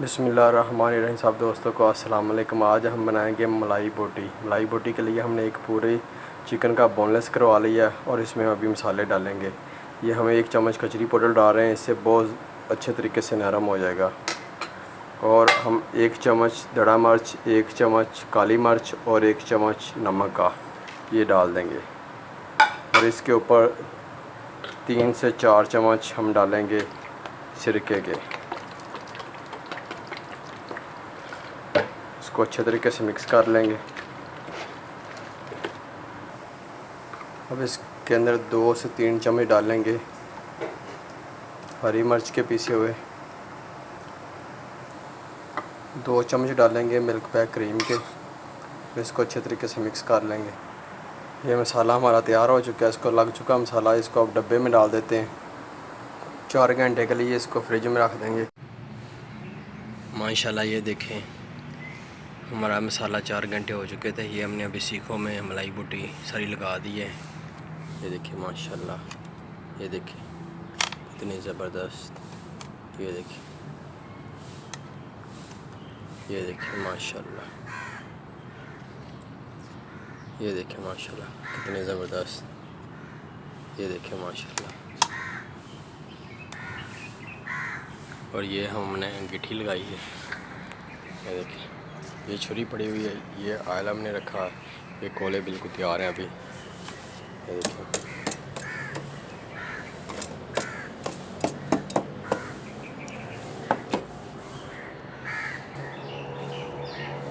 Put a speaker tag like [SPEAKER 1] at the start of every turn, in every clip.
[SPEAKER 1] बिस्मिल्लाहिर्रहमानिर्रहीम। सब दोस्तों को अस्सलाम वालेकुम। आज हम बनाएंगे मलाई बोटी। मलाई बोटी के लिए हमने एक पूरे चिकन का बोनलेस करवा लिया और इसमें हम अभी मसाले डालेंगे। ये हम 1 चम्मच कचरी पाउडर डाल रहे हैं, इससे बहुत अच्छे तरीके से नरम हो जाएगा। और हम 1 चम्मच दड़ा मिर्च, 1 चम्मच काली मिर्च और 1 चम्मच नमक का ये डाल देंगे। और इसके ऊपर 3 से 4 चम्मच हम डालेंगे सिरके के। इसको अच्छे तरीके से मिक्स कर लेंगे। अब इसके अंदर 2 से 3 चम्मच डालेंगे हरी मिर्च के पीसे हुए, 2 चम्मच डालेंगे मिल्क पैक क्रीम के। इसको अच्छे तरीके से मिक्स कर लेंगे। ये मसाला हमारा तैयार हो चुका है, इसको लग चुका मसाला। इसको अब डब्बे में डाल देते हैं। 4 घंटे के लिए इसको फ्रिज में रख देंगे। माशाल्लाह ये देखें, हमारा मसाला 4 घंटे हो चुके थे। ये हमने अभी सीखों में मलाई बोटी सारी लगा दी है। ये देखिए माशाल्लाह, ये देखिए इतनी ज़बरदस्त। ये देखिए, ये देखिए माशाल्लाह, ये देखिए माशाल्लाह कितनी ज़बरदस्त। ये देखिए माशाल्लाह। और ये हमने गिट्टी लगाई है। ये देखिए, ये छुरी पड़ी हुई है, ये आयल हमने रखा। ये कोले बिल्कुल तैयार हैं अभी। ये देखिए,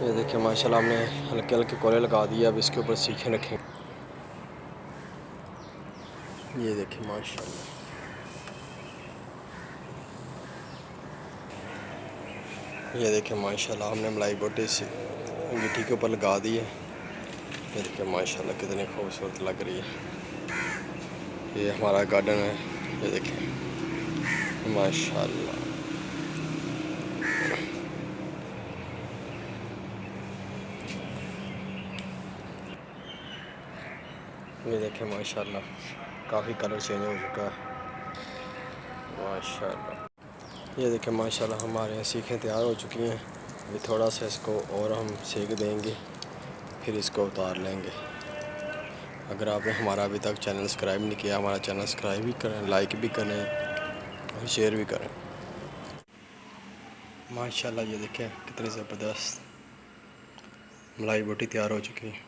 [SPEAKER 1] ये देखिए माशाल्लाह हमने हल्के हल्के कोले लगा दिए। अब इसके ऊपर सीखे रखें। ये देखिए माशाल्लाह, ये देखिए माशाल्लाह हमने मलाई बोटी से गिट्टी के ऊपर लगा दी है। ये देखिए माशाल्लाह कितनी खूबसूरत लग रही है। ये हमारा गार्डन है। ये देखिए माशाल्लाह, ये देखिए माशाल्लाह काफ़ी कलर चेंज हो चुका है माशाल्लाह। ये देखिए माशाल्लाह हमारे यहाँ सीखें तैयार हो चुकी हैं। अभी थोड़ा सा इसको और हम सेक देंगे, फिर इसको उतार लेंगे। अगर आपने हमारा अभी तक चैनल सब्सक्राइब नहीं किया, हमारा चैनल सब्सक्राइब भी करें, लाइक भी करें और शेयर भी करें। माशाल्लाह ये देखिए कितनी ज़बरदस्त मलाई बोटी तैयार हो चुकी है।